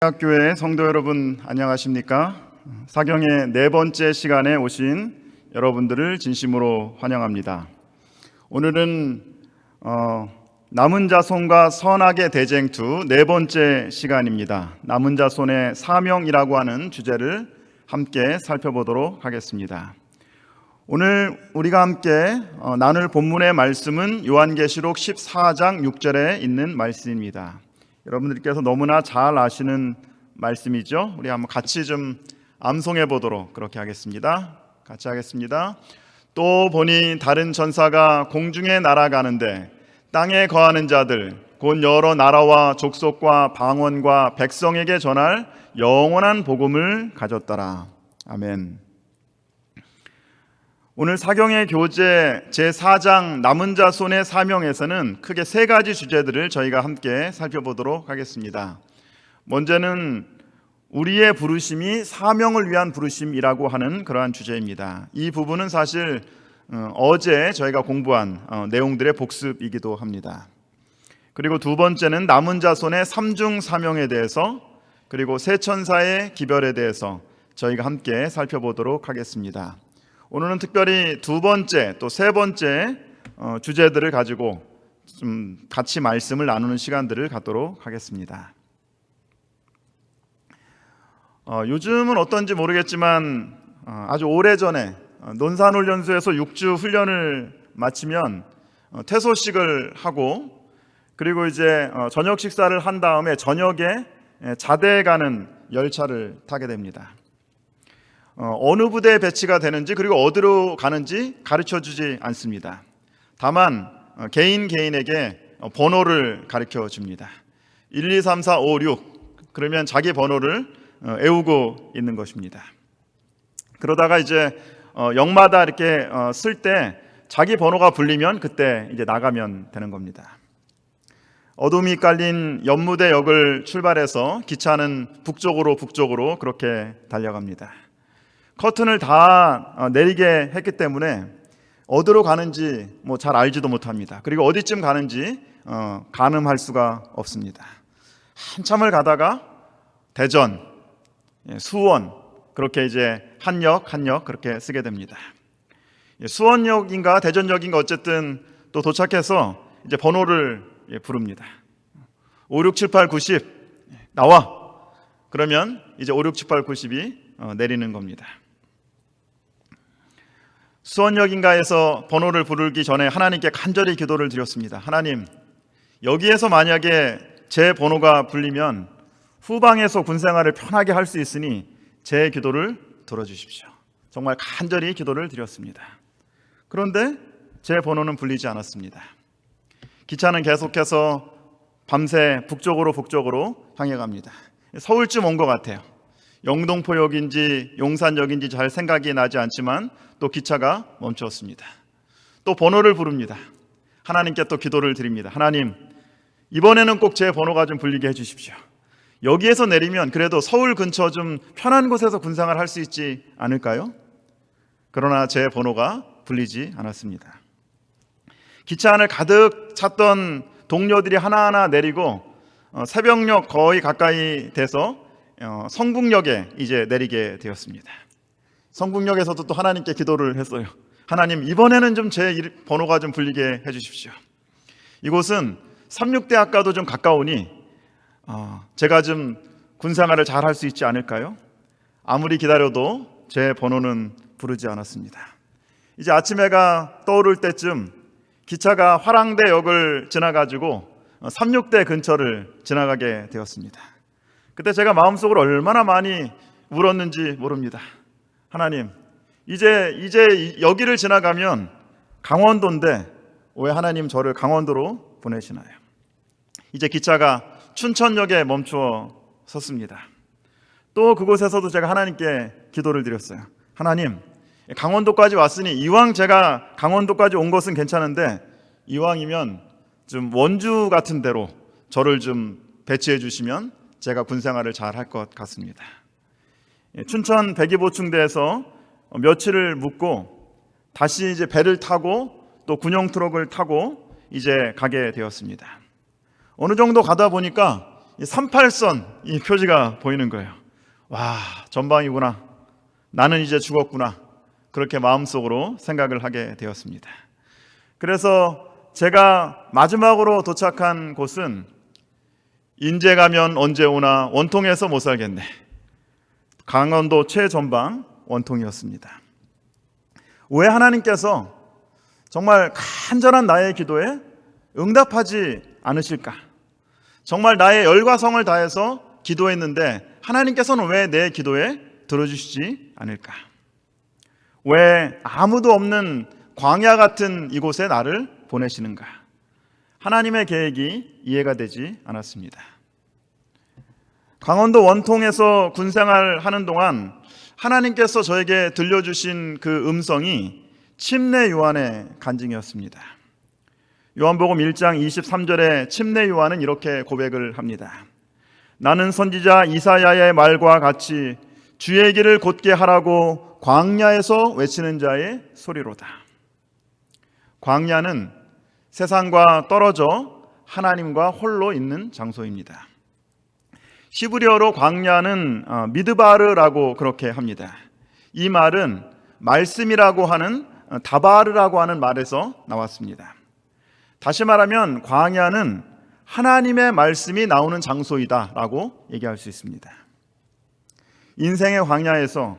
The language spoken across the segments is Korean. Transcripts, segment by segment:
학교의 성도 여러분 안녕하십니까? 사경의 네 번째 시간에 오신 여러분들을 진심으로 환영합니다. 오늘은 남은 자손과 선악의 대쟁투 네 번째 시간입니다. 남은 자손의 사명이라고 하는 주제를 함께 살펴보도록 하겠습니다. 오늘 우리가 함께 나눌 본문의 말씀은 요한계시록 14장 6절에 있는 말씀입니다. 여러분들께서 너무나 잘 아시는 말씀이죠. 우리 한번 같이 좀 암송해 보도록 그렇게 하겠습니다. 같이 하겠습니다. 또 보니 다른 전사가 공중에 날아가는데 땅에 거하는 자들 곧 여러 나라와 족속과 방언과 백성에게 전할 영원한 복음을 가졌더라. 아멘. 오늘 사경의 교재 제4장 남은 자손의 사명에서는 크게 세 가지 주제들을 저희가 함께 살펴보도록 하겠습니다. 먼저는 우리의 부르심이 사명을 위한 부르심이라고 하는 그러한 주제입니다. 이 부분은 사실 어제 저희가 공부한 내용들의 복습이기도 합니다. 그리고 두 번째는 남은 자손의 삼중 사명에 대해서, 그리고 세 천사의 기별에 대해서 저희가 함께 살펴보도록 하겠습니다. 오늘은 특별히 두 번째 또 세 번째 주제들을 가지고 좀 같이 말씀을 나누는 시간들을 갖도록 하겠습니다. 요즘은 어떤지 모르겠지만 아주 오래전에 논산훈련소에서 6주 훈련을 마치면 퇴소식을 하고, 그리고 이제 저녁 식사를 한 다음에 저녁에 자대에 가는 열차를 타게 됩니다. 어느 부대에 배치가 되는지 그리고 어디로 가는지 가르쳐주지 않습니다. 다만 개인에게 번호를 가르쳐 줍니다. 1, 2, 3, 4, 5, 6 그러면 자기 번호를 외우고 있는 것입니다. 그러다가 이제 역마다 이렇게 쓸 때 자기 번호가 불리면 그때 이제 나가면 되는 겁니다. 어둠이 깔린 연무대역을 출발해서 기차는 북쪽으로 그렇게 달려갑니다. 커튼을 다 내리게 했기 때문에 어디로 가는지 잘 알지도 못합니다. 그리고 어디쯤 가는지 가늠할 수가 없습니다. 한참을 가다가 대전, 수원 그렇게 이제 한 역 그렇게 쓰게 됩니다. 수원역인가 대전역인가 어쨌든 또 도착해서 이제 번호를 부릅니다. 5, 6, 7, 8, 90 나와. 그러면 이제 5, 6, 7, 8, 90이 내리는 겁니다. 수원역인가에서 번호를 부르기 전에 하나님께 간절히 기도를 드렸습니다. 하나님, 여기에서 만약에 제 번호가 불리면 후방에서 군생활을 편하게 할 수 있으니 제 기도를 들어주십시오. 정말 간절히 기도를 드렸습니다. 그런데 제 번호는 불리지 않았습니다. 기차는 계속해서 밤새 북쪽으로 향해 갑니다. 서울쯤 온 것 같아요. 영동포역인지 용산역인지 잘 생각이 나지 않지만 또 기차가 멈추었습니다. 또 번호를 부릅니다. 하나님께 또 기도를 드립니다. 하나님, 이번에는 꼭 제 번호가 좀 불리게 해주십시오. 여기에서 내리면 그래도 서울 근처 좀 편한 곳에서 군생활 할 수 있지 않을까요? 그러나 제 번호가 불리지 않았습니다. 기차 안을 가득 찼던 동료들이 하나하나 내리고 새벽녘 거의 가까이 돼서 성북역에 이제 내리게 되었습니다. 성북역에서도 또 하나님께 기도를 했어요. 하나님, 이번에는 좀 제 번호가 좀 불리게 해주십시오. 이곳은 삼육대학과도 좀 가까우니 제가 좀 군생활을 잘 할 수 있지 않을까요? 아무리 기다려도 제 번호는 부르지 않았습니다. 이제 아침 해가 떠오를 때쯤 기차가 화랑대역을 지나가지고 삼육대 근처를 지나가게 되었습니다. 그때 제가 마음속으로 얼마나 많이 울었는지 모릅니다. 하나님, 이제 여기를 지나가면 강원도인데 왜 하나님 저를 강원도로 보내시나요? 이제 기차가 춘천역에 멈추어 섰습니다. 또 그곳에서도 제가 하나님께 기도를 드렸어요. 하나님, 강원도까지 왔으니 이왕 제가 강원도까지 온 것은 괜찮은데 이왕이면 좀 원주 같은 데로 저를 좀 배치해 주시면 제가 군생활을 잘 할 것 같습니다. 춘천 백이보충대에서 며칠을 묵고 다시 이제 배를 타고 또 군용 트럭을 타고 이제 가게 되었습니다. 어느 정도 가다 보니까 이 38선 이 표지가 보이는 거예요. 와, 전방이구나. 나는 이제 죽었구나. 그렇게 마음속으로 생각을 하게 되었습니다. 그래서 제가 마지막으로 도착한 곳은 인제 가면 언제 오나 원통에서 못 살겠네. 강원도 최전방 원통이었습니다. 왜 하나님께서 정말 간절한 나의 기도에 응답하지 않으실까? 정말 나의 열과 성을 다해서 기도했는데 하나님께서는 왜 내 기도에 들어주시지 않을까? 왜 아무도 없는 광야 같은 이곳에 나를 보내시는가? 하나님의 계획이 이해가 되지 않았습니다. 강원도 원통에서 군생활 하는 동안 하나님께서 저에게 들려주신 그 음성이 침례 요한의 간증이었습니다. 요한복음 1장 23절에 침례 요한은 이렇게 고백을 합니다. 나는 선지자 이사야의 말과 같이 주의 길을 곧게 하라고 광야에서 외치는 자의 소리로다. 광야는 세상과 떨어져 하나님과 홀로 있는 장소입니다. 히브리어로 광야는 미드바르라고 그렇게 합니다. 이 말은 말씀이라고 하는 다바르라고 하는 말에서 나왔습니다. 다시 말하면 광야는 하나님의 말씀이 나오는 장소이다라고 얘기할 수 있습니다. 인생의 광야에서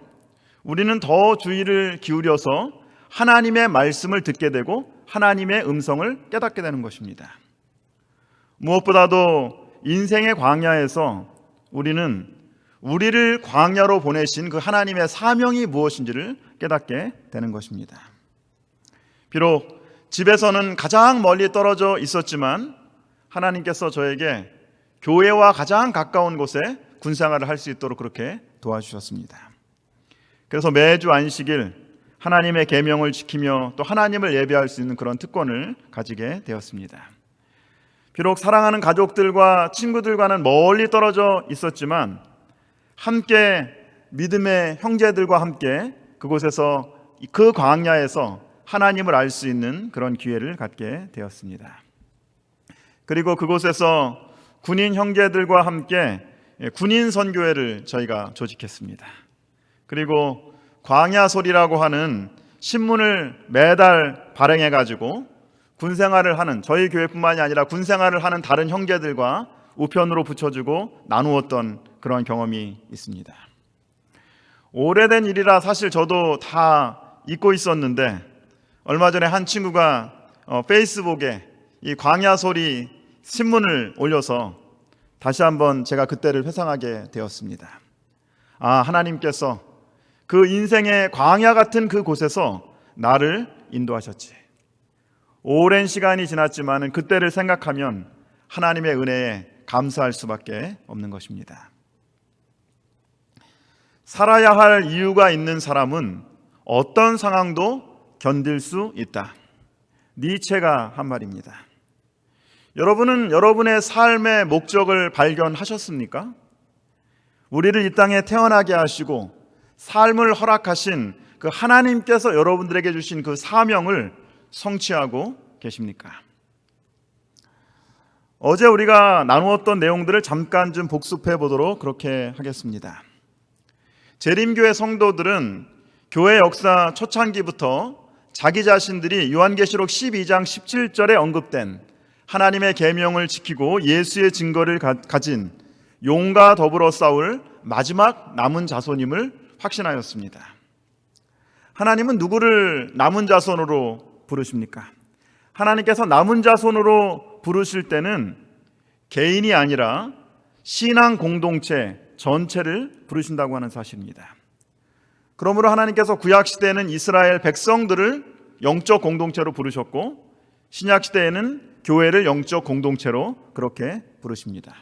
우리는 더 주의를 기울여서 하나님의 말씀을 듣게 되고 하나님의 음성을 깨닫게 되는 것입니다. 무엇보다도 인생의 광야에서 우리는 우리를 광야로 보내신 그 하나님의 사명이 무엇인지를 깨닫게 되는 것입니다. 비록 집에서는 가장 멀리 떨어져 있었지만 하나님께서 저에게 교회와 가장 가까운 곳에 군생활을 할 수 있도록 그렇게 도와주셨습니다. 그래서 매주 안식일 하나님의 계명을 지키며 또 하나님을 예배할 수 있는 그런 특권을 가지게 되었습니다. 비록 사랑하는 가족들과 친구들과는 멀리 떨어져 있었지만 함께 믿음의 형제들과 함께 그곳에서 그 광야에서 하나님을 알 수 있는 그런 기회를 갖게 되었습니다. 그리고 그곳에서 군인 형제들과 함께 군인 선교회를 저희가 조직했습니다. 그리고 광야소리라고 하는 신문을 매달 발행해가지고 군생활을 하는 저희 교회뿐만이 아니라 군생활을 하는 다른 형제들과 우편으로 붙여주고 나누었던 그런 경험이 있습니다. 오래된 일이라 사실 저도 다 잊고 있었는데 얼마 전에 한 친구가 페이스북에 이 광야소리 신문을 올려서 다시 한번 제가 그때를 회상하게 되었습니다. 하나님께서 그 인생의 광야 같은 그 곳에서 나를 인도하셨지. 오랜 시간이 지났지만 그때를 생각하면 하나님의 은혜에 감사할 수밖에 없는 것입니다. 살아야 할 이유가 있는 사람은 어떤 상황도 견딜 수 있다. 니체가 한 말입니다. 여러분은 여러분의 삶의 목적을 발견하셨습니까? 우리를 이 땅에 태어나게 하시고 삶을 허락하신 그 하나님께서 여러분들에게 주신 그 사명을 성취하고 계십니까? 어제 우리가 나누었던 내용들을 잠깐 좀 복습해 보도록 그렇게 하겠습니다. 재림교회 성도들은 교회 역사 초창기부터 자기 자신들이 요한계시록 12장 17절에 언급된 하나님의 계명을 지키고 예수의 증거를 가진 용과 더불어 싸울 마지막 남은 자손임을 확신하였습니다. 하나님은 누구를 남은 자손으로 부르십니까? 하나님께서 남은 자손으로 부르실 때는 개인이 아니라 신앙 공동체 전체를 부르신다고 하는 사실입니다. 그러므로 하나님께서 구약시대에는 이스라엘 백성들을 영적 공동체로 부르셨고 신약시대에는 교회를 영적 공동체로 그렇게 부르십니다.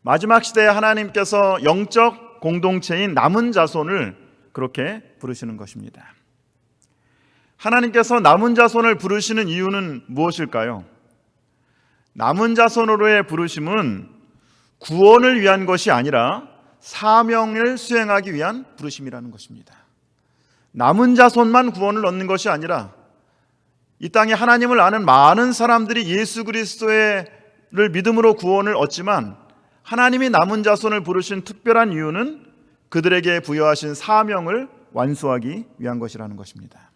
마지막 시대에 하나님께서 영적 공동체인 남은 자손을 그렇게 부르시는 것입니다. 하나님께서 남은 자손을 부르시는 이유는 무엇일까요? 남은 자손으로의 부르심은 구원을 위한 것이 아니라 사명을 수행하기 위한 부르심이라는 것입니다. 남은 자손만 구원을 얻는 것이 아니라 이 땅에 하나님을 아는 많은 사람들이 예수 그리스도를 믿음으로 구원을 얻지만 하나님이 남은 자손을 부르신 특별한 이유는 그들에게 부여하신 사명을 완수하기 위한 것이라는 것입니다.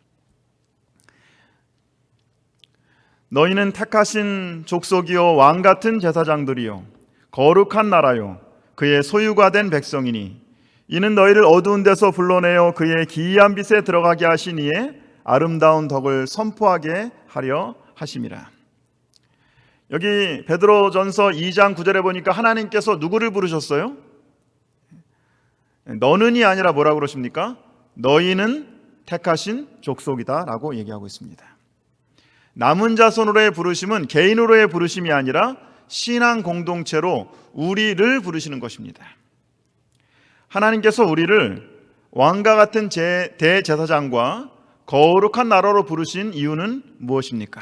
너희는 택하신 족속이요 왕 같은 제사장들이요 거룩한 나라요 그의 소유가 된 백성이니 이는 너희를 어두운 데서 불러내어 그의 기이한 빛에 들어가게 하신 이의 아름다운 덕을 선포하게 하려 하심이라. 여기 베드로전서 2장 9절에 보니까 하나님께서 누구를 부르셨어요? 너는이 아니라 뭐라고 그러십니까? 너희는 택하신 족속이다 라고 얘기하고 있습니다. 남은 자손으로의 부르심은 개인으로의 부르심이 아니라 신앙 공동체로 우리를 부르시는 것입니다. 하나님께서 우리를 왕과 같은 대제사장과 거룩한 나라로 부르신 이유는 무엇입니까?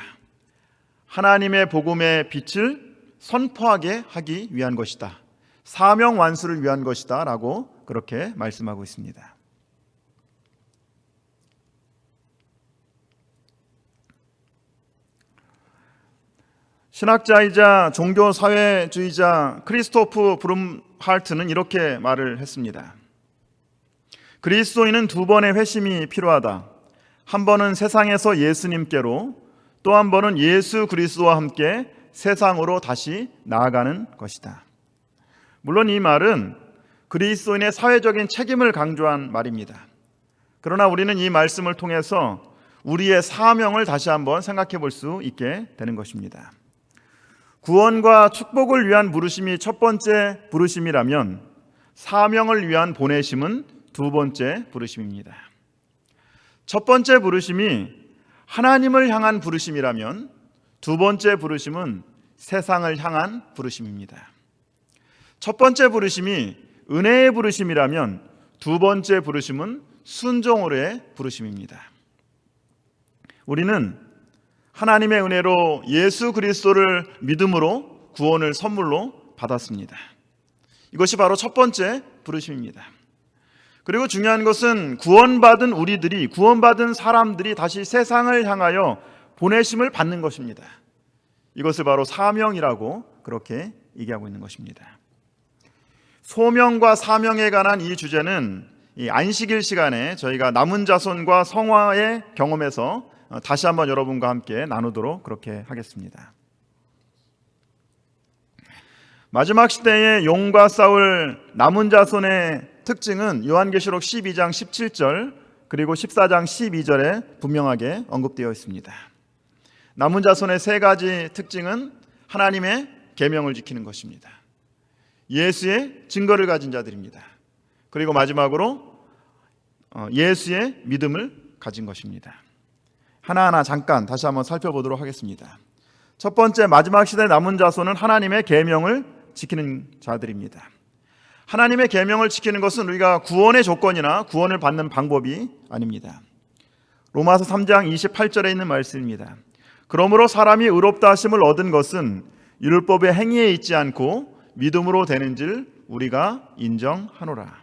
하나님의 복음의 빛을 선포하게 하기 위한 것이다. 사명 완수를 위한 것이다 라고 그렇게 말씀하고 있습니다. 신학자이자 종교사회주의자 크리스토프 브룸할트는 이렇게 말을 했습니다. 그리스도인은 두 번의 회심이 필요하다. 한 번은 세상에서 예수님께로, 또 한 번은 예수 그리스도와 함께 세상으로 다시 나아가는 것이다. 물론 이 말은 그리스도인의 사회적인 책임을 강조한 말입니다. 그러나 우리는 이 말씀을 통해서 우리의 사명을 다시 한번 생각해 볼 수 있게 되는 것입니다. 구원과 축복을 위한 부르심이 첫 번째 부르심이라면 사명을 위한 보내심은 두 번째 부르심입니다. 첫 번째 부르심이 하나님을 향한 부르심이라면 두 번째 부르심은 세상을 향한 부르심입니다. 첫 번째 부르심이 은혜의 부르심이라면 두 번째 부르심은 순종으로의 부르심입니다. 우리는 하나님의 은혜로 예수 그리스도를 믿음으로 구원을 선물로 받았습니다. 이것이 바로 첫 번째 부르심입니다. 그리고 중요한 것은 구원받은 우리들이, 구원받은 사람들이 다시 세상을 향하여 보내심을 받는 것입니다. 이것을 바로 사명이라고 그렇게 얘기하고 있는 것입니다. 소명과 사명에 관한 이 주제는 이 안식일 시간에 저희가 남은 자손과 성화의 경험에서 다시 한번 여러분과 함께 나누도록 그렇게 하겠습니다. 마지막 시대의 용과 싸울 남은 자손의 특징은 요한계시록 12장 17절 그리고 14장 12절에 분명하게 언급되어 있습니다. 남은 자손의 세 가지 특징은 하나님의 계명을 지키는 것입니다. 예수의 증거를 가진 자들입니다. 그리고 마지막으로 예수의 믿음을 가진 것입니다. 하나하나 잠깐 다시 한번 살펴보도록 하겠습니다. 첫 번째, 마지막 시대 남은 자손은 하나님의 계명을 지키는 자들입니다. 하나님의 계명을 지키는 것은 우리가 구원의 조건이나 구원을 받는 방법이 아닙니다. 로마서 3장 28절에 있는 말씀입니다. 그러므로 사람이 의롭다 하심을 얻은 것은 율법의 행위에 있지 않고 믿음으로 되는 줄 우리가 인정하노라.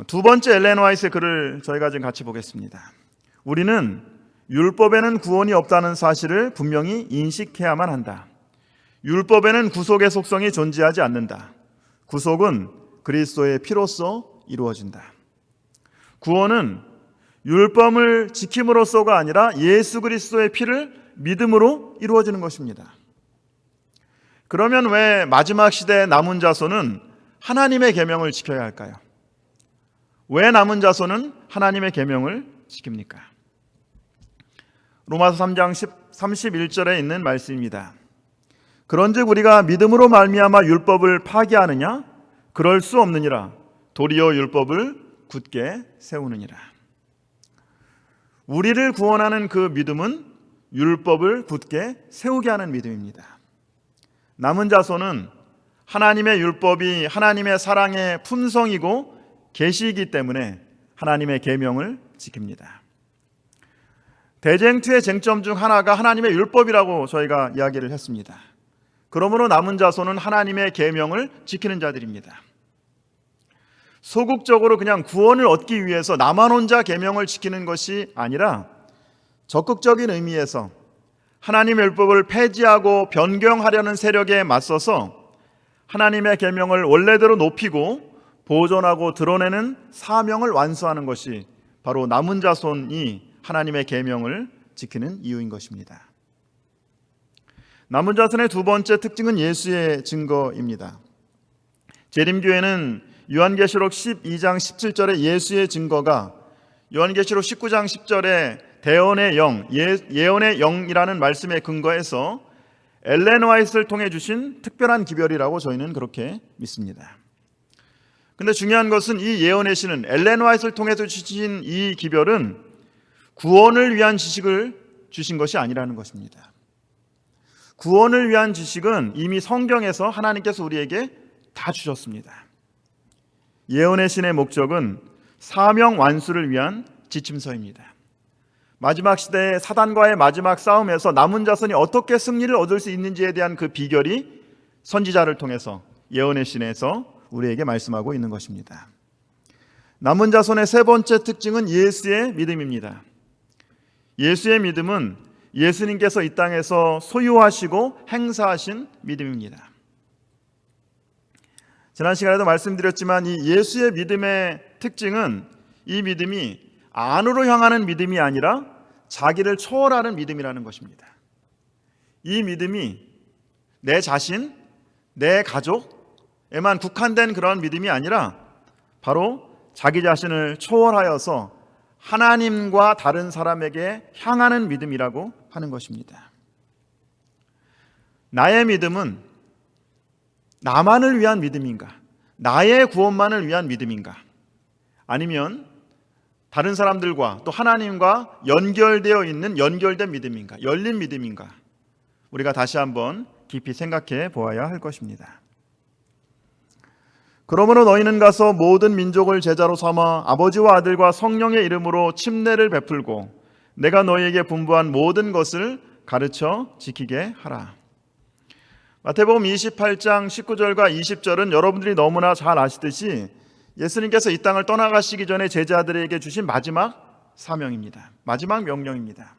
두 번째 엘렌 화이트의 글을 저희가 지금 같이 보겠습니다. 우리는 율법에는 구원이 없다는 사실을 분명히 인식해야만 한다. 율법에는 구속의 속성이 존재하지 않는다. 구속은 그리스도의 피로써 이루어진다. 구원은 율법을 지킴으로써가 아니라 예수 그리스도의 피를 믿음으로 이루어지는 것입니다. 그러면 왜 마지막 시대의 남은 자손은 하나님의 계명을 지켜야 할까요? 왜 남은 자손은 하나님의 계명을 지킵니까? 로마서 3장 31절에 있는 말씀입니다. 그런즉 우리가 믿음으로 말미암아 율법을 파기하느냐? 그럴 수 없느니라. 도리어 율법을 굳게 세우느니라. 우리를 구원하는 그 믿음은 율법을 굳게 세우게 하는 믿음입니다. 남은 자손은 하나님의 율법이 하나님의 사랑의 품성이고 계시이기 때문에 하나님의 계명을 지킵니다. 대쟁투의 쟁점 중 하나가 하나님의 율법이라고 저희가 이야기를 했습니다. 그러므로 남은 자손은 하나님의 계명을 지키는 자들입니다. 소극적으로 그냥 구원을 얻기 위해서 나만 혼자 계명을 지키는 것이 아니라 적극적인 의미에서 하나님의 율법을 폐지하고 변경하려는 세력에 맞서서 하나님의 계명을 원래대로 높이고 보존하고 드러내는 사명을 완수하는 것이 바로 남은 자손이 하나님의 계명을 지키는 이유인 것입니다. 남은 자손의 두 번째 특징은 예수의 증거입니다. 재림교회는 요한계시록 12장 17절의 예수의 증거가 요한계시록 19장 10절의 대언의 영, 예언의 영이라는 말씀에 근거해서 엘렌 화이트를 통해 주신 특별한 기별이라고 저희는 그렇게 믿습니다. 그런데 중요한 것은 이 예언의 신은 엘렌 화이트를 통해서 주신 이 기별은 구원을 위한 지식을 주신 것이 아니라는 것입니다. 구원을 위한 지식은 이미 성경에서 하나님께서 우리에게 다 주셨습니다. 예언의 신의 목적은 사명 완수를 위한 지침서입니다. 마지막 시대의 사단과의 마지막 싸움에서 남은 자손이 어떻게 승리를 얻을 수 있는지에 대한 그 비결이 선지자를 통해서 예언의 신에서 우리에게 말씀하고 있는 것입니다. 남은 자손의 세 번째 특징은 예수의 믿음입니다. 예수의 믿음은 예수님께서 이 땅에서 소유하시고 행사하신 믿음입니다. 지난 시간에도 말씀드렸지만 이 예수의 믿음의 특징은 이 믿음이 안으로 향하는 믿음이 아니라 자기를 초월하는 믿음이라는 것입니다. 이 믿음이 내 자신, 내 가족에만 국한된 그런 믿음이 아니라 바로 자기 자신을 초월하여서 하나님과 다른 사람에게 향하는 믿음이라고 하는 것입니다. 나의 믿음은 나만을 위한 믿음인가? 나의 구원만을 위한 믿음인가? 아니면 다른 사람들과 또 하나님과 연결되어 있는 연결된 믿음인가? 열린 믿음인가? 우리가 다시 한번 깊이 생각해 보아야 할 것입니다. 그러므로 너희는 가서 모든 민족을 제자로 삼아 아버지와 아들과 성령의 이름으로 침례를 베풀고 내가 너희에게 분부한 모든 것을 가르쳐 지키게 하라. 마태복음 28장 19절과 20절은 여러분들이 너무나 잘 아시듯이 예수님께서 이 땅을 떠나가시기 전에 제자들에게 주신 마지막 사명입니다. 마지막 명령입니다.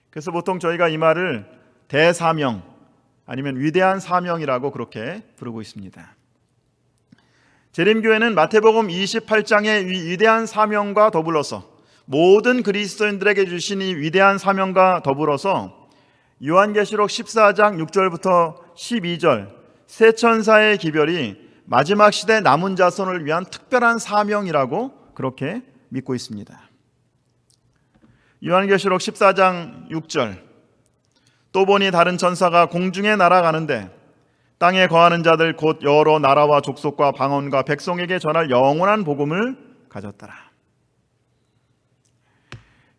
그래서 보통 저희가 이 말을 대사명 아니면 위대한 사명이라고 그렇게 부르고 있습니다. 재림교회는 마태복음 28장의 위대한 사명과 더불어서 모든 그리스도인들에게 주신 이 위대한 사명과 더불어서 요한계시록 14장 6절부터 12절 세 천사의 기별이 마지막 시대 남은 자손을 위한 특별한 사명이라고 그렇게 믿고 있습니다. 요한계시록 14장 6절 또 보니 다른 천사가 공중에 날아가는데 땅에 거하는 자들 곧 여러 나라와 족속과 방언과 백성에게 전할 영원한 복음을 가졌더라.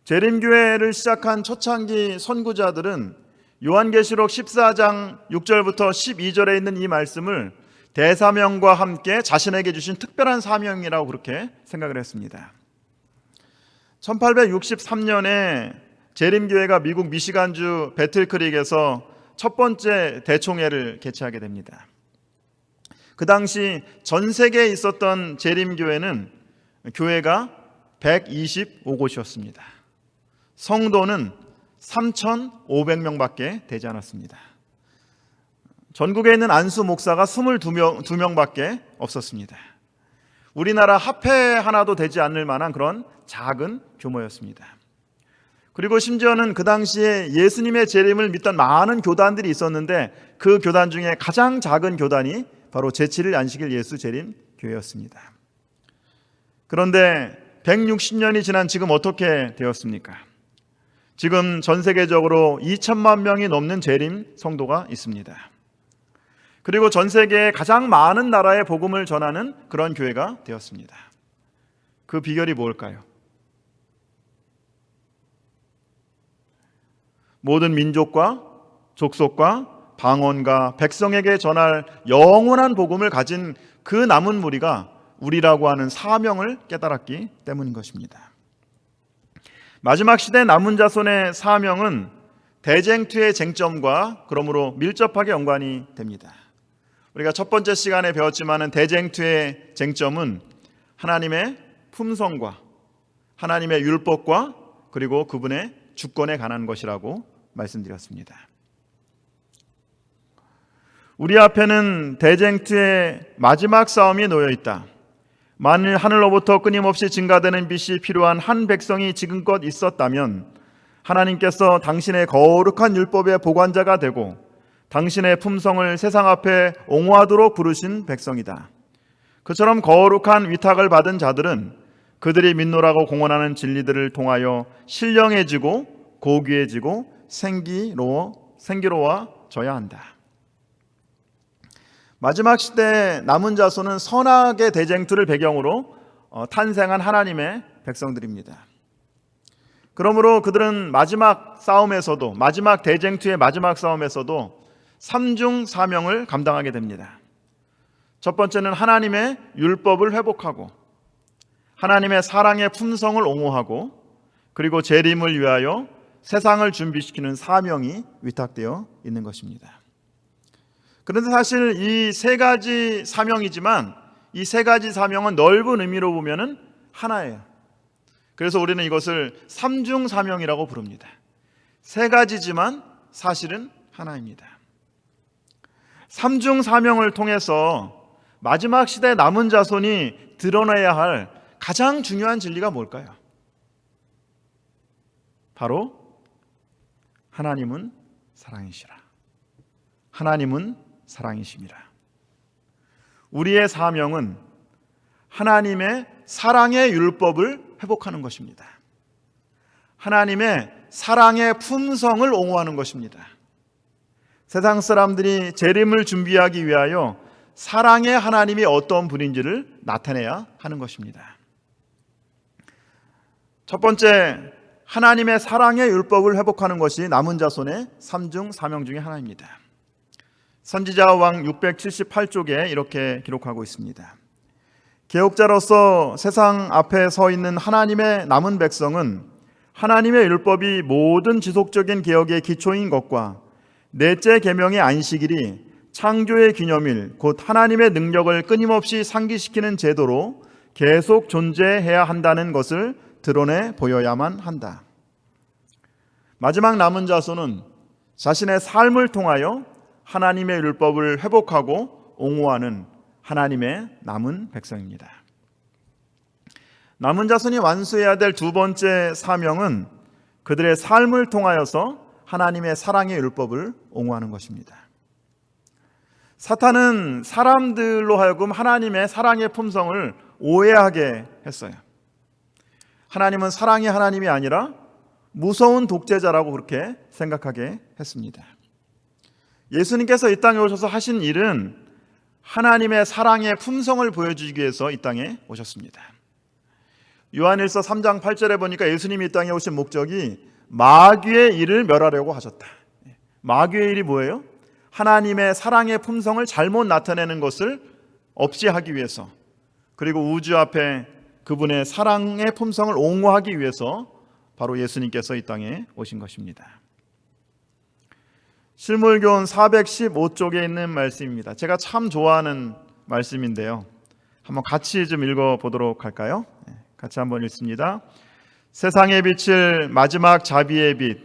재림교회를 시작한 초창기 선구자들은 요한계시록 14장 6절부터 12절에 있는 이 말씀을 대사명과 함께 자신에게 주신 특별한 사명이라고 그렇게 생각을 했습니다. 1863년에 재림교회가 미국 미시간주 배틀크릭에서 첫 번째 대총회를 개최하게 됩니다. 그 당시 전 세계에 있었던 재림교회는 교회가 125곳이었습니다. 성도는 3,500명밖에 되지 않았습니다. 전국에 있는 안수 목사가 22명밖에 없었습니다. 우리나라 화폐 하나도 되지 않을 만한 그런 작은 규모였습니다. 그리고 심지어는 그 당시에 예수님의 재림을 믿던 많은 교단들이 있었는데 그 교단 중에 가장 작은 교단이 바로 제7일 안식일 예수 재림 교회였습니다. 그런데 160년이 지난 지금 어떻게 되었습니까? 지금 전 세계적으로 2천만 명이 넘는 재림 성도가 있습니다. 그리고 전 세계의 가장 많은 나라에 복음을 전하는 그런 교회가 되었습니다. 그 비결이 뭘까요? 모든 민족과 족속과 방언과 백성에게 전할 영원한 복음을 가진 그 남은 무리가 우리라고 하는 사명을 깨달았기 때문인 것입니다. 마지막 시대 남은 자손의 사명은 대쟁투의 쟁점과 그러므로 밀접하게 연관이 됩니다. 우리가 첫 번째 시간에 배웠지만 대쟁투의 쟁점은 하나님의 품성과 하나님의 율법과 그리고 그분의 주권에 관한 것이라고 말씀드렸습니다. 우리 앞에는 대쟁투의 마지막 싸움이 놓여 있다. 만일 하늘로부터 끊임없이 증가되는 빛이 필요한 한 백성이 지금껏 있었다면 하나님께서 당신의 거룩한 율법의 보관자가 되고 당신의 품성을 세상 앞에 옹호하도록 부르신 백성이다. 그처럼 거룩한 위탁을 받은 자들은 그들이 믿노라고 공언하는 진리들을 통하여 신령해지고 고귀해지고 생기로워져야 한다. 마지막 시대의 남은 자손은 선악의 대쟁투를 배경으로 탄생한 하나님의 백성들입니다. 그러므로 그들은 마지막 싸움에서도, 마지막 대쟁투의 마지막 싸움에서도 삼중 사명을 감당하게 됩니다. 첫 번째는 하나님의 율법을 회복하고 하나님의 사랑의 품성을 옹호하고 그리고 재림을 위하여 세상을 준비시키는 사명이 위탁되어 있는 것입니다. 그런데 사실 이 세 가지 사명이지만 이 세 가지 사명은 넓은 의미로 보면은 하나예요. 그래서 우리는 이것을 삼중 사명이라고 부릅니다. 세 가지지만 사실은 하나입니다. 삼중 사명을 통해서 마지막 시대 남은 자손이 드러내야 할 가장 중요한 진리가 뭘까요? 바로 하나님은 사랑이시라. 하나님은 사랑이십니다. 우리의 사명은 하나님의 사랑의 율법을 회복하는 것입니다. 하나님의 사랑의 품성을 옹호하는 것입니다. 세상 사람들이 재림을 준비하기 위하여 사랑의 하나님이 어떤 분인지를 나타내야 하는 것입니다. 첫 번째, 하나님의 사랑의 율법을 회복하는 것이 남은 자손의 삼중 사명 중에 하나입니다. 선지자 왕 678쪽에 이렇게 기록하고 있습니다. 개혁자로서 세상 앞에 서 있는 하나님의 남은 백성은 하나님의 율법이 모든 지속적인 개혁의 기초인 것과 넷째 계명의 안식일이 창조의 기념일, 곧 하나님의 능력을 끊임없이 상기시키는 제도로 계속 존재해야 한다는 것을 드러내 보여야만 한다. 마지막 남은 자손은 자신의 삶을 통하여 하나님의 율법을 회복하고 옹호하는 하나님의 남은 백성입니다. 남은 자손이 완수해야 될 두 번째 사명은 그들의 삶을 통하여서 하나님의 사랑의 율법을 옹호하는 것입니다. 사탄은 사람들로 하여금 하나님의 사랑의 품성을 오해하게 했어요. 하나님은 사랑의 하나님이 아니라 무서운 독재자라고 그렇게 생각하게 했습니다. 예수님께서 이 땅에 오셔서 하신 일은 하나님의 사랑의 품성을 보여주기 위해서 이 땅에 오셨습니다. 요한일서 3장 8절에 보니까 예수님이 이 땅에 오신 목적이 마귀의 일을 멸하려고 하셨다. 마귀의 일이 뭐예요? 하나님의 사랑의 품성을 잘못 나타내는 것을 없이 하기 위해서, 그리고 우주 앞에 그분의 사랑의 품성을 옹호하기 위해서 바로 예수님께서 이 땅에 오신 것입니다. 실물교훈 415쪽에 있는 말씀입니다. 제가 참 좋아하는 말씀인데요. 한번 같이 좀 읽어보도록 할까요? 같이 한번 읽습니다. 세상에 비칠 마지막 자비의 빛,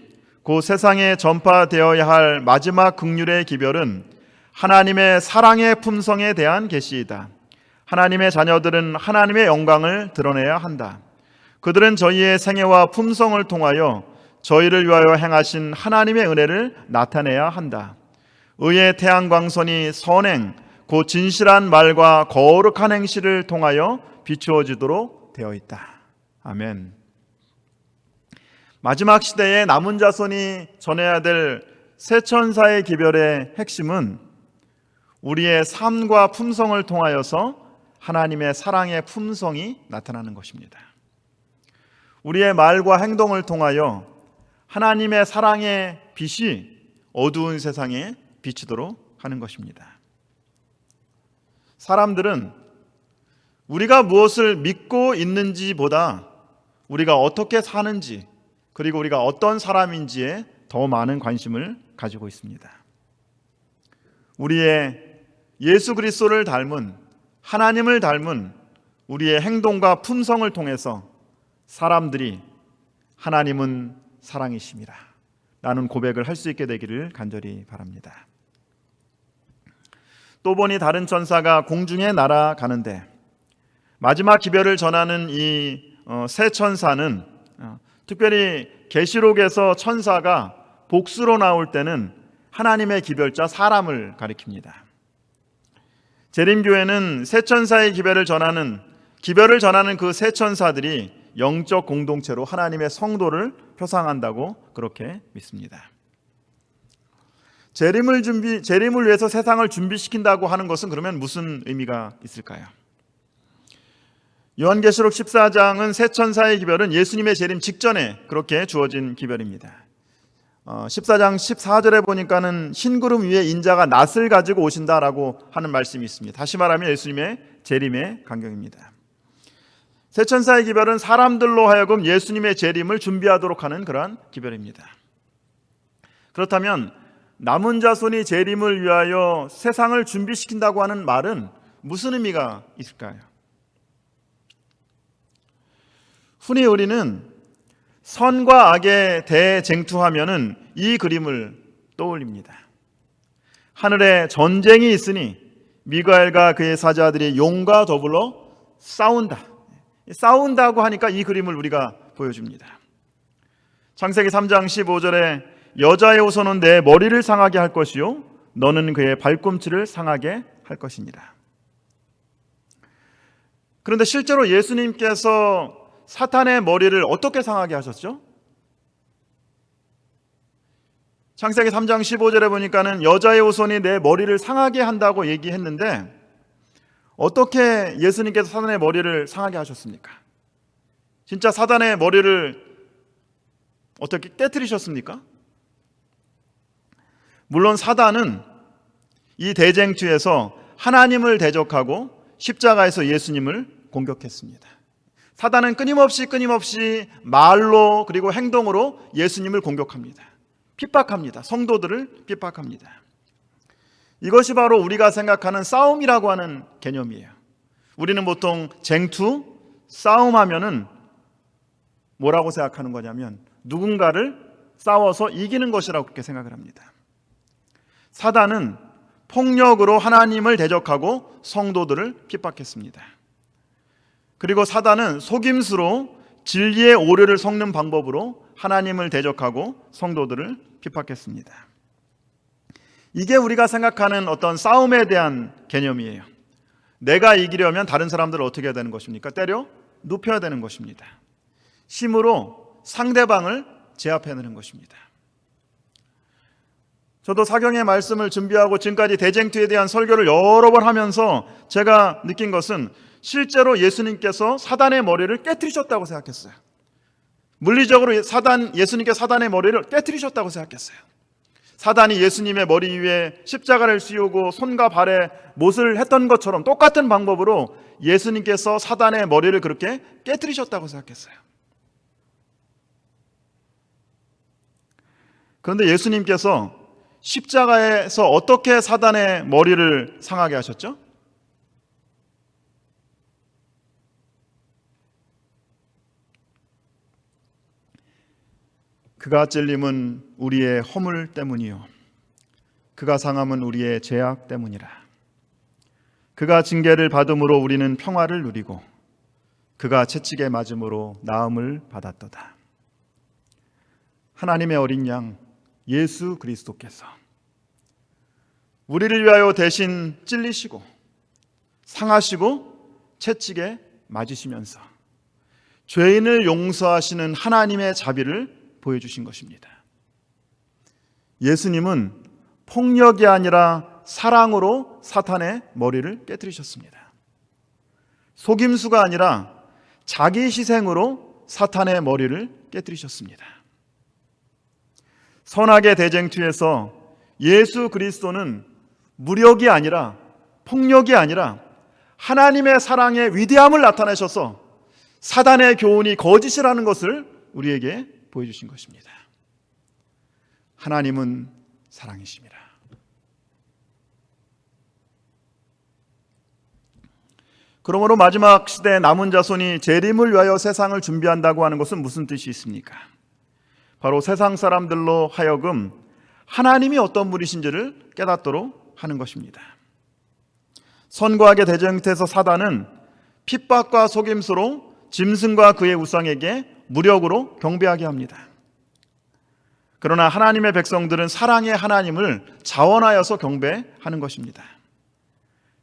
곧 세상에 전파되어야 할 마지막 긍휼의 기별은 하나님의 사랑의 품성에 대한 계시이다. 하나님의 자녀들은 하나님의 영광을 드러내야 한다. 그들은 저희의 생애와 품성을 통하여 저희를 위하여 행하신 하나님의 은혜를 나타내야 한다. 의의 태양광선이 선행, 곧 진실한 말과 거룩한 행실을 통하여 비추어지도록 되어 있다. 아멘. 마지막 시대에 남은 자손이 전해야 될 새 천사의 기별의 핵심은 우리의 삶과 품성을 통하여서 하나님의 사랑의 품성이 나타나는 것입니다. 우리의 말과 행동을 통하여 하나님의 사랑의 빛이 어두운 세상에 비치도록 하는 것입니다. 사람들은 우리가 무엇을 믿고 있는지보다 우리가 어떻게 사는지, 그리고 우리가 어떤 사람인지에 더 많은 관심을 가지고 있습니다. 우리의 예수 그리스도를 닮은, 하나님을 닮은 우리의 행동과 품성을 통해서 사람들이 하나님은 사랑이십니다, 라는 고백을 할 수 있게 되기를 간절히 바랍니다. 또 보니 다른 천사가 공중에 날아가는데 마지막 기별을 전하는 이 세 천사는 특별히 계시록에서 천사가 복수로 나올 때는 하나님의 기별자 사람을 가리킵니다. 재림교회는 세 천사의 기별을 전하는 그 세 천사들이 영적 공동체로 하나님의 성도를 표상한다고 그렇게 믿습니다. 재림을 위해서 세상을 준비시킨다고 하는 것은 그러면 무슨 의미가 있을까요? 요한계시록 14장은 세 천사의 기별은 예수님의 재림 직전에 그렇게 주어진 기별입니다. 14장 14절에 보니까는 흰구름 위에 인자가 낫을 가지고 오신다라고 하는 말씀이 있습니다. 다시 말하면 예수님의 재림의 간격입니다. 세 천사의 기별은 사람들로 하여금 예수님의 재림을 준비하도록 하는 그러한 기별입니다. 그렇다면 남은 자손이 재림을 위하여 세상을 준비시킨다고 하는 말은 무슨 의미가 있을까요? 흔히 우리는 선과 악의 대쟁투하면은 이 그림을 떠올립니다. 하늘에 전쟁이 있으니 미가엘과 그의 사자들이 용과 더불어 싸운다고 하니까 이 그림을 우리가 보여줍니다. 창세기 3장 15절에 여자의 후손은 내 머리를 상하게 할 것이요 너는 그의 발꿈치를 상하게 할 것이니라. 그런데 실제로 예수님께서 사탄의 머리를 어떻게 상하게 하셨죠? 창세기 3장 15절에 보니까는 여자의 후손이 내 머리를 상하게 한다고 얘기했는데 어떻게 예수님께서 사탄의 머리를 상하게 하셨습니까? 진짜 사탄의 머리를 어떻게 깨트리셨습니까? 물론 사탄은 이 대쟁투에서 하나님을 대적하고 십자가에서 예수님을 공격했습니다. 사탄은 끊임없이 말로 그리고 행동으로 예수님을 공격합니다. 핍박합니다. 성도들을 핍박합니다. 이것이 바로 우리가 생각하는 싸움이라고 하는 개념이에요. 우리는 보통 쟁투, 싸움하면은 뭐라고 생각하는 거냐면 누군가를 싸워서 이기는 것이라고 그렇게 생각을 합니다. 사단은 폭력으로 하나님을 대적하고 성도들을 핍박했습니다. 그리고 사단은 속임수로 진리의 오류를 섞는 방법으로 하나님을 대적하고 성도들을 핍박했습니다. 이게 우리가 생각하는 어떤 싸움에 대한 개념이에요. 내가 이기려면 다른 사람들을 어떻게 해야 되는 것입니까? 때려 눕혀야 되는 것입니다. 힘으로 상대방을 제압해내는 것입니다. 저도 사경의 말씀을 준비하고 지금까지 대쟁투에 대한 설교를 여러 번 하면서 제가 느낀 것은 실제로 예수님께서 사단의 머리를 깨트리셨다고 생각했어요. 물리적으로 예수님께서 사단의 머리를 깨트리셨다고 생각했어요. 사단이 예수님의 머리 위에 십자가를 씌우고 손과 발에 못을 했던 것처럼 똑같은 방법으로 예수님께서 사단의 머리를 그렇게 깨트리셨다고 생각했어요. 그런데 예수님께서 십자가에서 어떻게 사단의 머리를 상하게 하셨죠? 그가 찔림은 우리의 허물 때문이요 그가 상함은 우리의 죄악 때문이라. 그가 징계를 받음으로 우리는 평화를 누리고 그가 채찍에 맞음으로 나음을 받았도다. 하나님의 어린 양 예수 그리스도께서 우리를 위하여 대신 찔리시고 상하시고 채찍에 맞으시면서 죄인을 용서하시는 하나님의 자비를 보여주신 것입니다. 예수님은 폭력이 아니라 사랑으로 사탄의 머리를 깨뜨리셨습니다. 속임수가 아니라 자기 희생으로 사탄의 머리를 깨뜨리셨습니다. 선악의 대쟁투에서 예수 그리스도는 무력이 아니라 폭력이 아니라 하나님의 사랑의 위대함을 나타내셔서 사단의 교훈이 거짓이라는 것을 우리에게 보여주신 것입니다. 하나님은 사랑이십니다. 그러므로 마지막 시대 남은 자손이 재림을 위하여 세상을 준비한다고 하는 것은 무슨 뜻이 있습니까? 바로 세상 사람들로 하여금 하나님이 어떤 분이신지를 깨닫도록 하는 것입니다. 선과악의 대쟁터에서 사단은 핍박과 속임수로 짐승과 그의 우상에게 무력으로 경배하게 합니다. 그러나 하나님의 백성들은 사랑의 하나님을 자원하여서 경배하는 것입니다.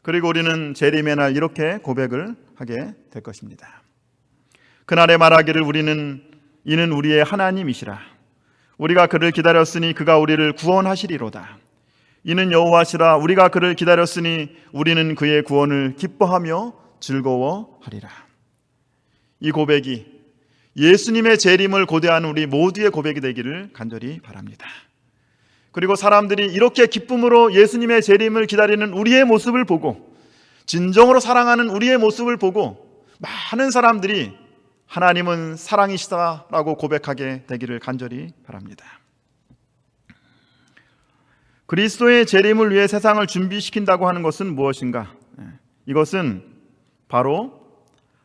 그리고 우리는 재림의 날 이렇게 고백을 하게 될 것입니다. 그날에 말하기를 이는 우리의 하나님이시라. 우리가 그를 기다렸으니 그가 우리를 구원하시리로다. 이는 여호와시라. 우리가 그를 기다렸으니 우리는 그의 구원을 기뻐하며 즐거워하리라. 이 고백이 예수님의 재림을 고대하는 우리 모두의 고백이 되기를 간절히 바랍니다. 그리고 사람들이 이렇게 기쁨으로 예수님의 재림을 기다리는 우리의 모습을 보고, 진정으로 사랑하는 우리의 모습을 보고 많은 사람들이 하나님은 사랑이시다라고 고백하게 되기를 간절히 바랍니다. 그리스도의 재림을 위해 세상을 준비시킨다고 하는 것은 무엇인가? 이것은 바로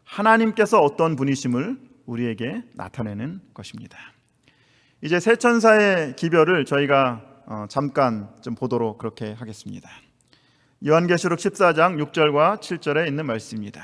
하나님께서 어떤 분이심을 우리에게 나타내는 것입니다. 이제 세 천사의 기별을 저희가 잠깐 좀 보도록 그렇게 하겠습니다. 요한계시록 14장 6절과 7절에 있는 말씀입니다.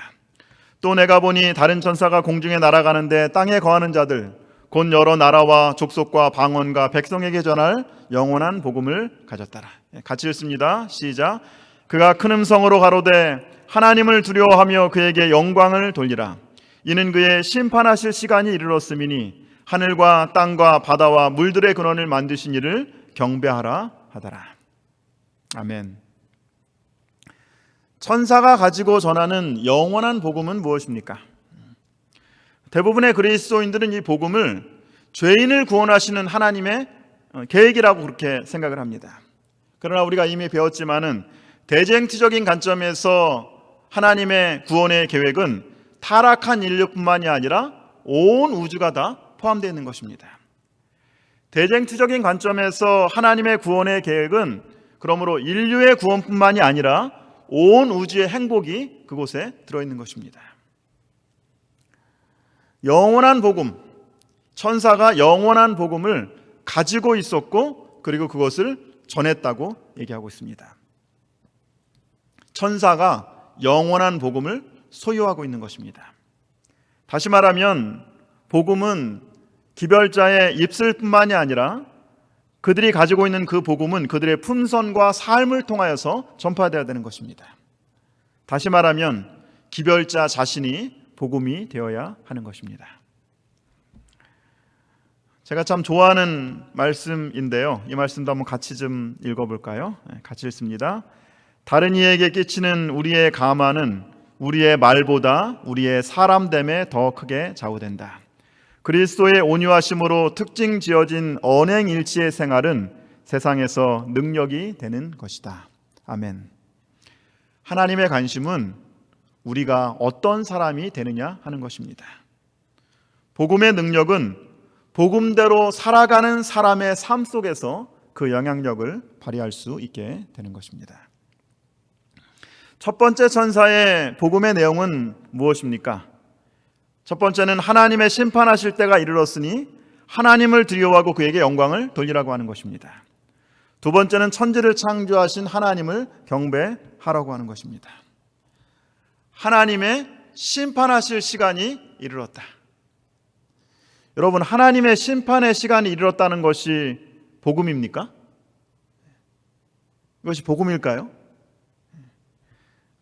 또 내가 보니 다른 천사가 공중에 날아가는데 땅에 거하는 자들 곧 여러 나라와 족속과 방언과 백성에게 전할 영원한 복음을 가졌더라. 같이 읽습니다. 시작. 그가 큰 음성으로 가로되 하나님을 두려워하며 그에게 영광을 돌리라. 이는 그의 심판하실 시간이 이르렀음이니 하늘과 땅과 바다와 물들의 근원을 만드신 이를 경배하라 하더라. 아멘. 천사가 가지고 전하는 영원한 복음은 무엇입니까? 대부분의 그리스도인들은 이 복음을 죄인을 구원하시는 하나님의 계획이라고 그렇게 생각을 합니다. 그러나 우리가 이미 배웠지만은 대쟁투적인 관점에서 하나님의 구원의 계획은 타락한 인류뿐만이 아니라 온 우주가 다 포함되어 있는 것입니다. 대쟁투적인 관점에서 하나님의 구원의 계획은 그러므로 인류의 구원뿐만이 아니라 온 우주의 행복이 그곳에 들어있는 것입니다. 영원한 복음, 천사가 영원한 복음을 가지고 있었고 그리고 그것을 전했다고 얘기하고 있습니다. 천사가 영원한 복음을 소유하고 있는 것입니다. 다시 말하면 복음은 기별자의 입술뿐만이 아니라 그들이 가지고 있는 그 복음은 그들의 품선과 삶을 통하여서 전파되어야 되는 것입니다. 다시 말하면 기별자 자신이 복음이 되어야 하는 것입니다. 제가 참 좋아하는 말씀인데요. 이 말씀도 한번 같이 좀 읽어볼까요? 같이 읽습니다. 다른 이에게 끼치는 우리의 가마는 우리의 말보다 우리의 사람됨에 더 크게 좌우된다. 그리스도의 온유하심으로 특징 지어진 언행일치의 생활은 세상에서 능력이 되는 것이다. 아멘. 하나님의 관심은 우리가 어떤 사람이 되느냐 하는 것입니다. 복음의 능력은 복음대로 살아가는 사람의 삶 속에서 그 영향력을 발휘할 수 있게 되는 것입니다. 첫 번째 천사의 복음의 내용은 무엇입니까? 첫 번째는 하나님의 심판하실 때가 이르렀으니 하나님을 두려워하고 그에게 영광을 돌리라고 하는 것입니다. 두 번째는 천지를 창조하신 하나님을 경배하라고 하는 것입니다. 하나님의 심판하실 시간이 이르렀다. 여러분, 하나님의 심판의 시간이 이르렀다는 것이 복음입니까? 이것이 복음일까요?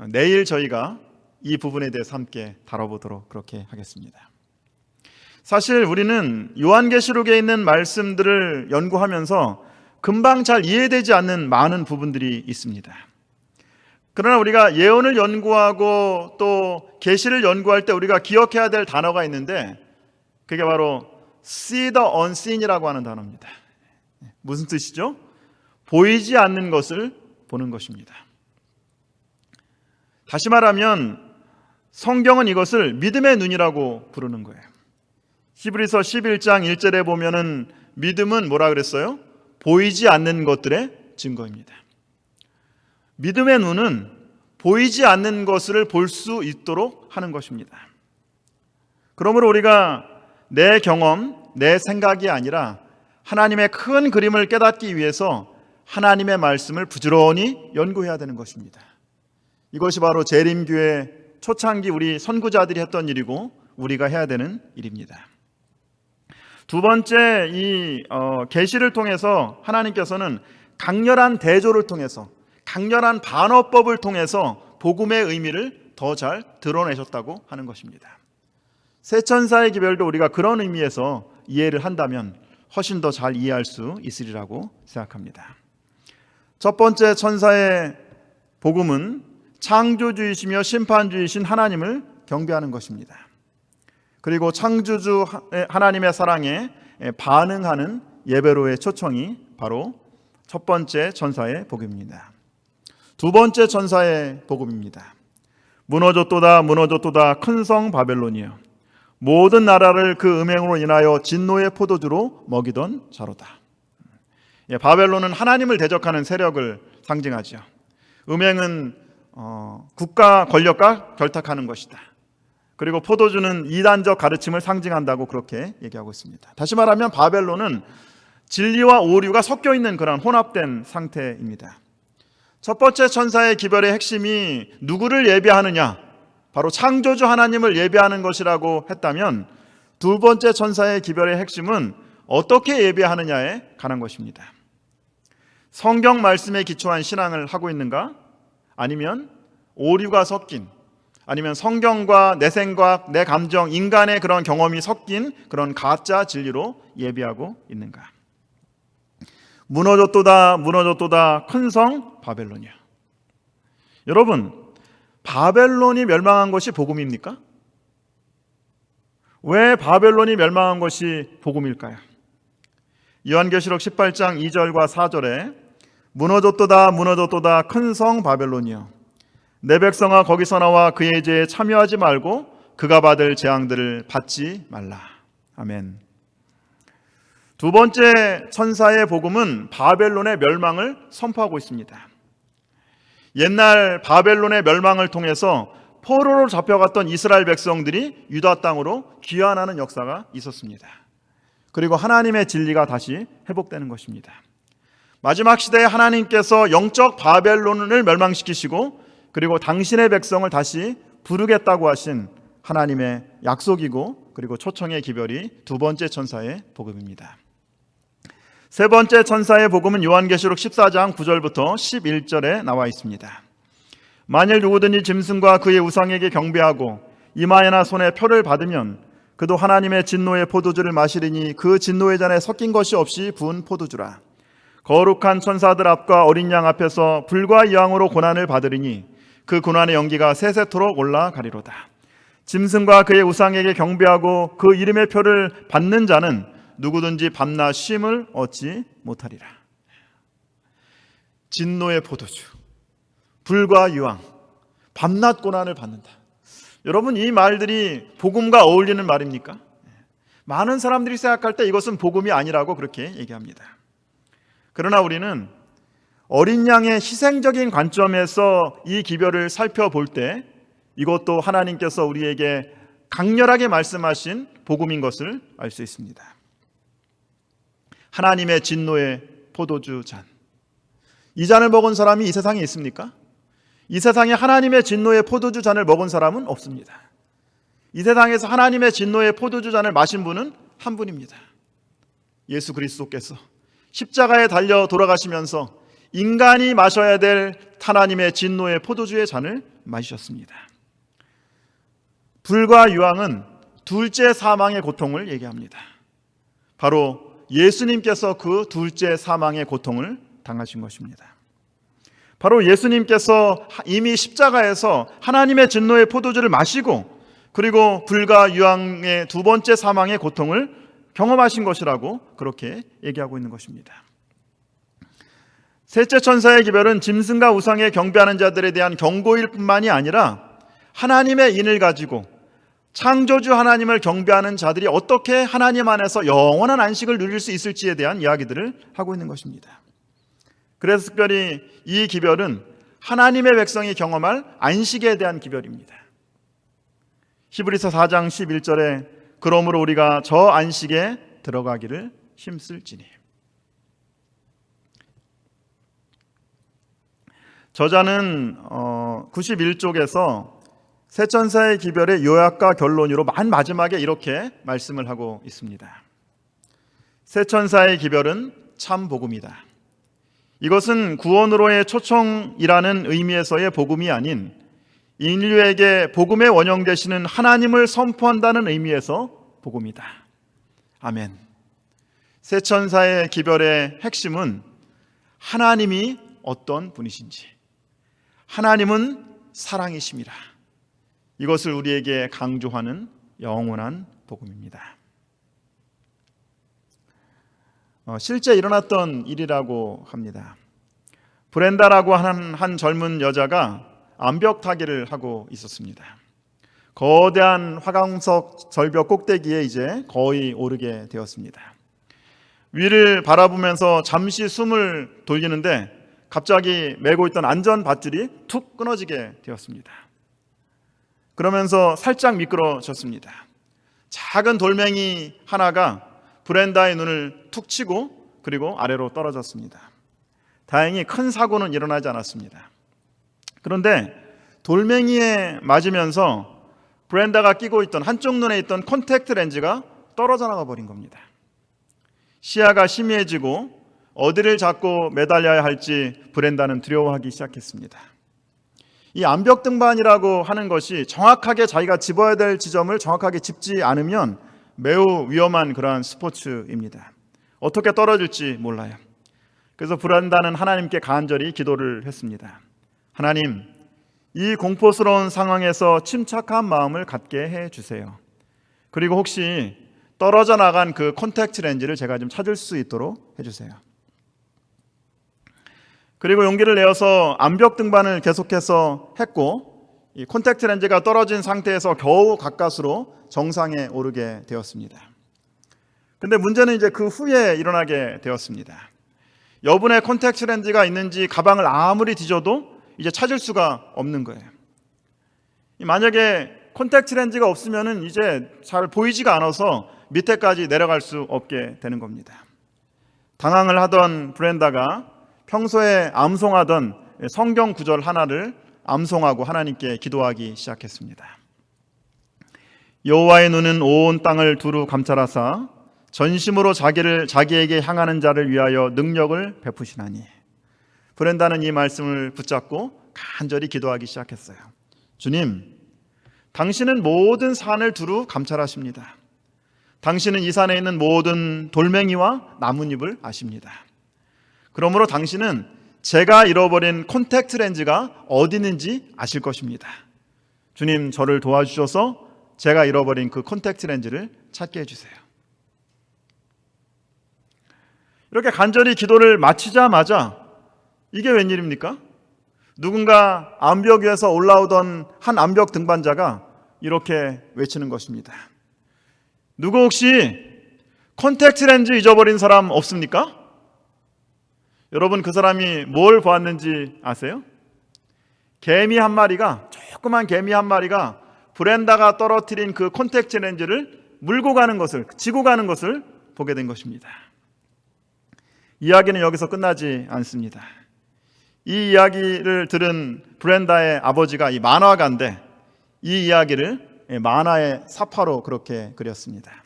내일 저희가 이 부분에 대해서 함께 다뤄보도록 그렇게 하겠습니다. 사실 우리는 요한계시록에 있는 말씀들을 연구하면서 금방 잘 이해되지 않는 많은 부분들이 있습니다. 그러나 우리가 예언을 연구하고 또 계시를 연구할 때 우리가 기억해야 될 단어가 있는데 그게 바로 see the unseen이라고 하는 단어입니다. 무슨 뜻이죠? 보이지 않는 것을 보는 것입니다. 다시 말하면 성경은 이것을 믿음의 눈이라고 부르는 거예요. 히브리서 11장 1절에 보면은 믿음은 뭐라 그랬어요? 보이지 않는 것들의 증거입니다. 믿음의 눈은 보이지 않는 것을 볼 수 있도록 하는 것입니다. 그러므로 우리가 내 경험, 내 생각이 아니라 하나님의 큰 그림을 깨닫기 위해서 하나님의 말씀을 부지런히 연구해야 되는 것입니다. 이것이 바로 재림교회 초창기 우리 선구자들이 했던 일이고 우리가 해야 되는 일입니다. 두 번째, 이 계시를 통해서 하나님께서는 강렬한 대조를 통해서, 강렬한 반어법을 통해서 복음의 의미를 더 잘 드러내셨다고 하는 것입니다. 세 천사의 기별도 우리가 그런 의미에서 이해를 한다면 훨씬 더 잘 이해할 수 있으리라고 생각합니다. 첫 번째 천사의 복음은 창조주이시며 심판주이신 하나님을 경배하는 것입니다. 그리고 창조주 하나님의 사랑에 반응하는 예배로의 초청이 바로 첫 번째 천사의 복음입니다. 두 번째 천사의 복음입니다. 무너졌도다 무너졌도다 큰 성 바벨론이여, 모든 나라를 그 음행으로 인하여 진노의 포도주로 먹이던 자로다. 바벨론은 하나님을 대적하는 세력을 상징하죠. 음행은 국가 권력과 결탁하는 것이다. 그리고 포도주는 이단적 가르침을 상징한다고 그렇게 얘기하고 있습니다. 다시 말하면 바벨론은 진리와 오류가 섞여 있는 그런 혼합된 상태입니다. 첫 번째 천사의 기별의 핵심이 누구를 예배하느냐, 바로 창조주 하나님을 예배하는 것이라고 했다면, 두 번째 천사의 기별의 핵심은 어떻게 예배하느냐에 관한 것입니다. 성경 말씀에 기초한 신앙을 하고 있는가? 아니면 오류가 섞인, 아니면 성경과 내 생각, 내 감정, 인간의 그런 경험이 섞인 그런 가짜 진리로 예배하고 있는가? 무너졌도다 무너졌도다 큰 성 바벨론이야. 여러분, 바벨론이 멸망한 것이 복음입니까? 왜 바벨론이 멸망한 것이 복음일까요? 요한계시록 18장 2절과 4절에 무너졌도다 무너졌도다 큰 성 바벨론이여, 내 백성아 거기서 나와 그의 죄에 참여하지 말고 그가 받을 재앙들을 받지 말라. 아멘. 두 번째 천사의 복음은 바벨론의 멸망을 선포하고 있습니다. 옛날 바벨론의 멸망을 통해서 포로로 잡혀갔던 이스라엘 백성들이 유다 땅으로 귀환하는 역사가 있었습니다. 그리고 하나님의 진리가 다시 회복되는 것입니다. 마지막 시대에 하나님께서 영적 바벨론을 멸망시키시고 그리고 당신의 백성을 다시 부르겠다고 하신 하나님의 약속이고 그리고 초청의 기별이 두 번째 천사의 복음입니다. 세 번째 천사의 복음은 요한계시록 14장 9절부터 11절에 나와 있습니다. 만일 누구든지 짐승과 그의 우상에게 경배하고 이마에나 손에 표를 받으면 그도 하나님의 진노의 포도주를 마시리니 그 진노의 잔에 섞인 것이 없이 부은 포도주라. 거룩한 천사들 앞과 어린 양 앞에서 불과 이왕으로 고난을 받으리니 그 고난의 연기가 세세토록 올라가리로다. 짐승과 그의 우상에게 경배하고 그 이름의 표를 받는 자는 누구든지 밤낮 쉼을 얻지 못하리라. 진노의 포도주, 불과 유황, 밤낮 고난을 받는다. 여러분, 이 말들이 복음과 어울리는 말입니까? 많은 사람들이 생각할 때 이것은 복음이 아니라고 그렇게 얘기합니다. 그러나 우리는 어린 양의 희생적인 관점에서 이 기별을 살펴볼 때 이것도 하나님께서 우리에게 강렬하게 말씀하신 복음인 것을 알 수 있습니다. 하나님의 진노의 포도주 잔, 이 잔을 먹은 사람이 이 세상에 있습니까? 이 세상에 하나님의 진노의 포도주 잔을 먹은 사람은 없습니다. 이 세상에서 하나님의 진노의 포도주 잔을 마신 분은 한 분입니다. 예수 그리스도께서 십자가에 달려 돌아가시면서 인간이 마셔야 될 하나님의 진노의 포도주의 잔을 마시셨습니다. 불과 유황은 둘째 사망의 고통을 얘기합니다. 바로 예수님께서 그 둘째 사망의 고통을 당하신 것입니다. 바로 예수님께서 이미 십자가에서 하나님의 진노의 포도주를 마시고 그리고 불과 유황의 두 번째 사망의 고통을 경험하신 것이라고 그렇게 얘기하고 있는 것입니다. 셋째 천사의 기별은 짐승과 우상에 경배하는 자들에 대한 경고일 뿐만이 아니라 하나님의 인을 가지고 창조주 하나님을 경배하는 자들이 어떻게 하나님 안에서 영원한 안식을 누릴 수 있을지에 대한 이야기들을 하고 있는 것입니다. 그래서 특별히 이 기별은 하나님의 백성이 경험할 안식에 대한 기별입니다. 히브리서 4장 11절에 그러므로 우리가 저 안식에 들어가기를 힘쓸지니. 저자는 91쪽에서 세 천사의 기별의 요약과 결론으로 맨 마지막에 이렇게 말씀을 하고 있습니다. 세 천사의 기별은 참 복음이다. 이것은 구원으로의 초청이라는 의미에서의 복음이 아닌 인류에게 복음의 원형 되시는 하나님을 선포한다는 의미에서 복음이다. 아멘. 세 천사의 기별의 핵심은 하나님이 어떤 분이신지, 하나님은 사랑이십니다. 이것을 우리에게 강조하는 영원한 복음입니다. 실제 일어났던 일이라고 합니다. 브렌다라고 하는 한 젊은 여자가 암벽 타기를 하고 있었습니다. 거대한 화강석 절벽 꼭대기에 이제 거의 오르게 되었습니다. 위를 바라보면서 잠시 숨을 돌리는데 갑자기 메고 있던 안전 밧줄이 툭 끊어지게 되었습니다. 그러면서 살짝 미끄러졌습니다. 작은 돌멩이 하나가 브렌다의 눈을 툭 치고 그리고 아래로 떨어졌습니다. 다행히 큰 사고는 일어나지 않았습니다. 그런데 돌멩이에 맞으면서 브렌다가 끼고 있던 한쪽 눈에 있던 콘택트 렌즈가 떨어져 나가 버린 겁니다. 시야가 희미해지고 어디를 잡고 매달려야 할지 브렌다는 두려워하기 시작했습니다. 이 암벽 등반이라고 하는 것이 정확하게 자기가 집어야 될 지점을 정확하게 짚지 않으면 매우 위험한 그러한 스포츠입니다. 어떻게 떨어질지 몰라요. 그래서 브렌다는 하나님께 간절히 기도를 했습니다. 하나님, 이 공포스러운 상황에서 침착한 마음을 갖게 해주세요. 그리고 혹시 떨어져 나간 그 콘택트 렌즈를 제가 좀 찾을 수 있도록 해주세요. 그리고 용기를 내어서 암벽 등반을 계속해서 했고, 이 콘택트 렌즈가 떨어진 상태에서 겨우 가까스로 정상에 오르게 되었습니다. 근데 문제는 이제 그 후에 일어나게 되었습니다. 여분의 콘택트 렌즈가 있는지 가방을 아무리 뒤져도 이제 찾을 수가 없는 거예요. 만약에 콘택트 렌즈가 없으면 이제 잘 보이지가 않아서 밑에까지 내려갈 수 없게 되는 겁니다. 당황을 하던 브렌다가 평소에 암송하던 성경 구절 하나를 암송하고 하나님께 기도하기 시작했습니다. 여호와의 눈은 온 땅을 두루 감찰하사 전심으로 자기에게 향하는 자를 위하여 능력을 베푸시나니. 브렌다는 이 말씀을 붙잡고 간절히 기도하기 시작했어요. 주님, 당신은 모든 산을 두루 감찰하십니다. 당신은 이 산에 있는 모든 돌멩이와 나뭇잎을 아십니다. 그러므로 당신은 제가 잃어버린 콘택트 렌즈가 어디 있는지 아실 것입니다. 주님, 저를 도와주셔서 제가 잃어버린 그 콘택트 렌즈를 찾게 해주세요. 이렇게 간절히 기도를 마치자마자 이게 웬일입니까? 누군가 암벽 위에서 올라오던 한 암벽 등반자가 이렇게 외치는 것입니다. 누구 혹시 콘택트 렌즈 잊어버린 사람 없습니까? 여러분, 그 사람이 뭘 보았는지 아세요? 개미 한 마리가, 조그만 개미 한 마리가 브렌다가 떨어뜨린 그 콘택트 렌즈를 물고 가는 것을, 지고 가는 것을 보게 된 것입니다. 이야기는 여기서 끝나지 않습니다. 이 이야기를 들은 브렌다의 아버지가 이 만화가인데 이 이야기를 만화의 사파로 그렇게 그렸습니다.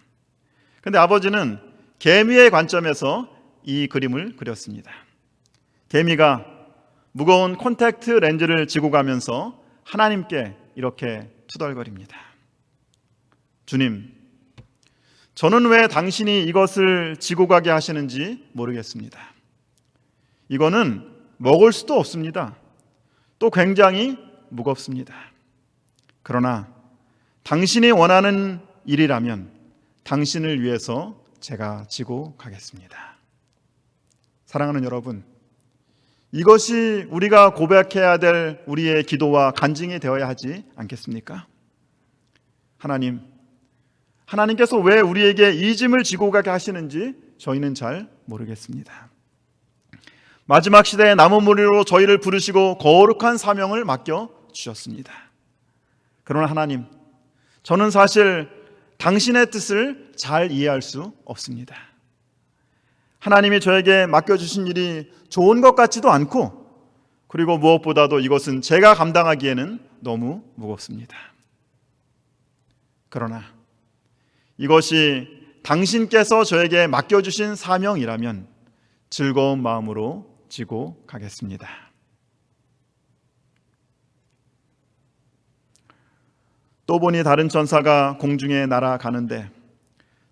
그런데 아버지는 개미의 관점에서 이 그림을 그렸습니다. 개미가 무거운 콘택트 렌즈를 지고 가면서 하나님께 이렇게 투덜거립니다. 주님, 저는 왜 당신이 이것을 지고 가게 하시는지 모르겠습니다. 이거는 먹을 수도 없습니다. 또 굉장히 무겁습니다. 그러나 당신이 원하는 일이라면 당신을 위해서 제가 지고 가겠습니다. 사랑하는 여러분, 이것이 우리가 고백해야 될 우리의 기도와 간증이 되어야 하지 않겠습니까? 하나님께서 왜 우리에게 이 짐을 지고 가게 하시는지 저희는 잘 모르겠습니다. 마지막 시대의 남은 무리로 저희를 부르시고 거룩한 사명을 맡겨 주셨습니다. 그러나 하나님, 저는 사실 당신의 뜻을 잘 이해할 수 없습니다. 하나님이 저에게 맡겨주신 일이 좋은 것 같지도 않고, 그리고 무엇보다도 이것은 제가 감당하기에는 너무 무겁습니다. 그러나 이것이 당신께서 저에게 맡겨주신 사명이라면 즐거운 마음으로 지고 가겠습니다. 또 보니 다른 천사가 공중에 날아가는데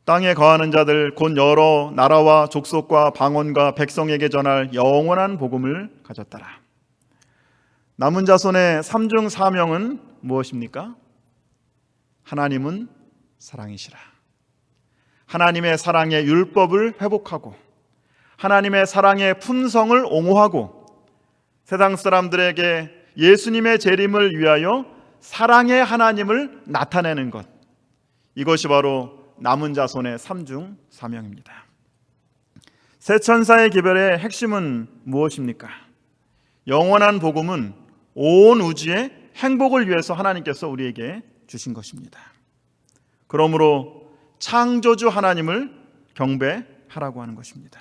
땅에 거하는 자들 곧 여러 나라와 족속과 방언과 백성에게 전할 영원한 복음을 가졌더라. 남은 자손의 삼중 사명은 무엇입니까? 하나님은 사랑이시라. 하나님의 사랑의 율법을 회복하고 하나님의 사랑의 품성을 옹호하고 세상 사람들에게 예수님의 재림을 위하여 사랑의 하나님을 나타내는 것, 이것이 바로 남은 자손의 삼중 사명입니다. 새 천사의 기별의 핵심은 무엇입니까? 영원한 복음은 온 우주의 행복을 위해서 하나님께서 우리에게 주신 것입니다. 그러므로 창조주 하나님을 경배하라고 하는 것입니다.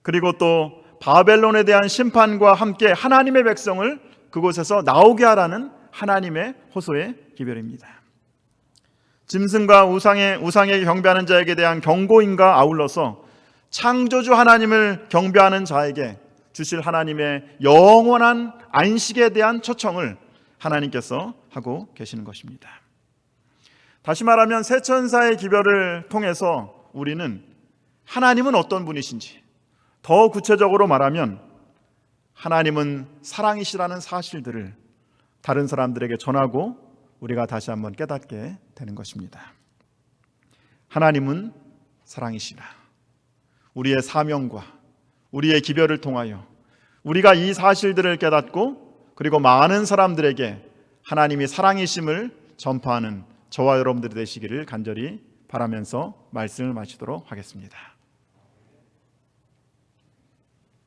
그리고 또 바벨론에 대한 심판과 함께 하나님의 백성을 그곳에서 나오게 하라는 하나님의 호소의 기별입니다. 짐승과 우상에 경배하는 자에게 대한 경고인과 아울러서 창조주 하나님을 경배하는 자에게 주실 하나님의 영원한 안식에 대한 초청을 하나님께서 하고 계시는 것입니다. 다시 말하면 새 천사의 기별을 통해서 우리는 하나님은 어떤 분이신지, 더 구체적으로 말하면 하나님은 사랑이시라는 사실들을 다른 사람들에게 전하고 우리가 다시 한번 깨닫게 되는 것입니다. 하나님은 사랑이시라. 우리의 사명과 우리의 기별을 통하여 우리가 이 사실들을 깨닫고 그리고 많은 사람들에게 하나님이 사랑이심을 전파하는 저와 여러분들이 되시기를 간절히 바라면서 말씀을 마치도록 하겠습니다.